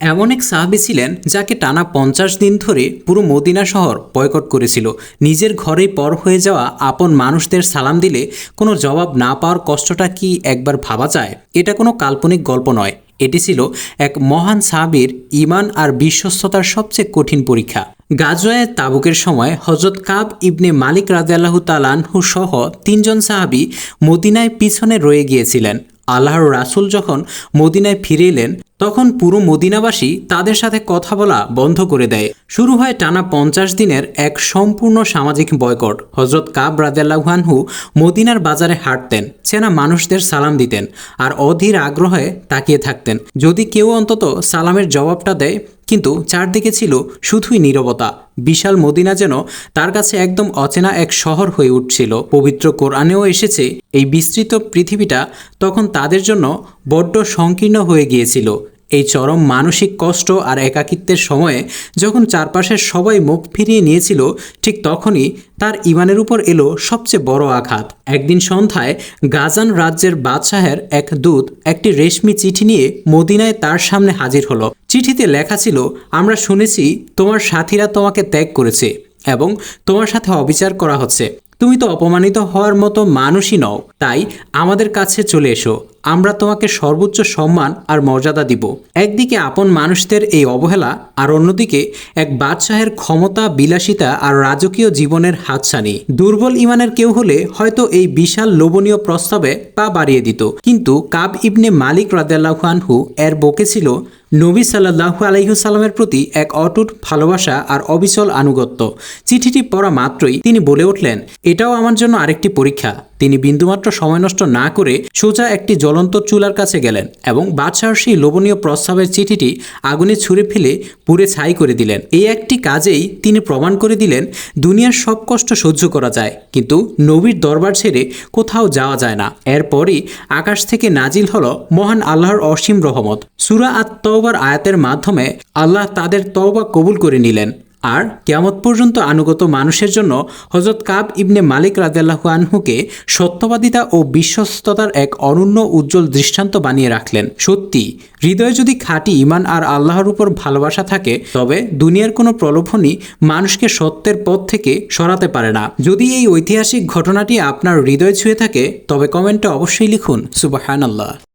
এমন এক সাহাবী ছিলেন যাকে টানা ৫০ দিন ধরে পুরো মদিনা শহর বয়কট করেছিল। নিজের ঘরেই পর হয়ে যাওয়া আপন মানুষদের সালাম দিলে কোনো জবাব না পাওয়ার কষ্টটা কি একবার ভাবা যায়? এটা কোনো কাল্পনিক গল্প নয়, এটি ছিল এক মহান সাহাবীর ঈমান আর বিশ্বস্ততার সবচেয়ে কঠিন পরীক্ষা। গাজওয়ায়ে তাবুকের সময় হযরত কাব ইবনে মালিক রাদিয়াল্লাহু তাআলা আনহু সহ ৩ জন সাহাবী মদিনায় পিছনে রয়ে গিয়েছিলেন। আল্লাহর রাসূল যখন মদিনায় ফিরে এলেন তখন পুরো মদিনাবাসী তাদের সাথে কথা বলা বন্ধ করে দেয়। শুরু হয় টানা ৫০ দিনের এক সম্পূর্ণ সামাজিক বয়কট। হযরত কাব রাদিয়াল্লাহু আনহু মদিনার বাজারে হাঁটতেন, চেনা মানুষদের সালাম দিতেন আর অধীর আগ্রহে তাকিয়ে থাকতেন যদি কেউ অন্তত সালামের জবাবটা দেয়। কিন্তু চারদিকে ছিল শুধুই নীরবতা। বিশাল মদিনা যেন তার কাছে একদম অচেনা এক শহর হয়ে উঠছিল। পবিত্র কোরআনেও এসেছে, এই বিস্তৃত পৃথিবীটা তখন তাদের জন্য বড্ড সংকীর্ণ হয়ে গিয়েছিল। এই চরম মানসিক কষ্ট আর একাকিত্বের সময়ে যখন চারপাশের সবাই মুখ ফিরিয়ে নিয়েছিল, ঠিক তখনই তার ঈমানের উপর এলো সবচেয়ে বড় আঘাত। একদিন সন্ধ্যায় গাজান রাজ্যের বাদশাহের এক দূত একটি রেশমি চিঠি নিয়ে মদিনায় তার সামনে হাজির হলো। চিঠিতে লেখা ছিল, আমরা শুনেছি তোমার সাথীরা তোমাকে ত্যাগ করেছে এবং তোমার সাথে অবিচার করা হচ্ছে। তুমি তো অপমানিত হওয়ার মতো মানুষই নও, তাই আমাদের কাছে চলে এসো, আমরা তোমাকে সর্বোচ্চ সম্মান আর মর্যাদা দিব। একদিকে আপন মানুষদের এই অবহেলা আর অন্যদিকে এক বাদশাহের ক্ষমতা, বিলাসিতা আর রাজকীয় জীবনের হাতছানি। দুর্বল ঈমানের কেউ হলে হয়তো এই বিশাল লোভনীয় প্রস্তাবে পা বাড়িয়ে দিত, কিন্তু কাব ইবনে মালিক রাদিয়াল্লাহু আনহু এর বুকে ছিল নবী সাল্লাল্লাহু আলাইহি ওয়াসাল্লামের প্রতি এক অটুট ভালোবাসা আর অবিচল আনুগত্য। চিঠিটি পড়া মাত্রই তিনি বলে উঠলেন, এটাও আমার জন্য আরেকটি পরীক্ষা। তিনি বিন্দুমাত্র সময় নষ্ট না করে সোজা একটি জ্বলন্ত চুলার কাছে গেলেন এবং বাদশাহর সেই লোভনীয় প্রস্তাবের চিঠিটি আগুনে ছুঁড়ে ফেলে পুড়ে ছাই করে দিলেন। এই একটি কাজেই তিনি প্রমাণ করে দিলেন, দুনিয়ার সব কষ্ট সহ্য করা যায়, কিন্তু নবীর দরবার ছেড়ে কোথাও যাওয়া যায় না। এরপরই আকাশ থেকে নাজিল হলো মহান আল্লাহর অসীম রহমত। সূরা আত-তাওবার আয়াতের মাধ্যমে আল্লাহ তাদের তওবা কবুল করে নিলেন আর কিয়ামত পর্যন্ত আনুগত মানুষের জন্য হযরত কাব ইবনে মালিক রাদিয়াল্লাহু আনহুকে সত্যবাদিতা ও বিশ্বস্ততার এক অনন্য উজ্জ্বল দৃষ্টান্ত বানিয়ে রাখলেন। সত্যি, হৃদয়ে যদি খাঁটি ঈমান আর আল্লাহর উপর ভালোবাসা থাকে, তবে দুনিয়ার কোনো প্রলোভনই মানুষকে সত্যের পথ থেকে সরাতে পারে না। যদি এই ঐতিহাসিক ঘটনাটি আপনার হৃদয় ছুঁয়ে থাকে, তবে কমেন্টে অবশ্যই লিখুন সুবহানাল্লাহ।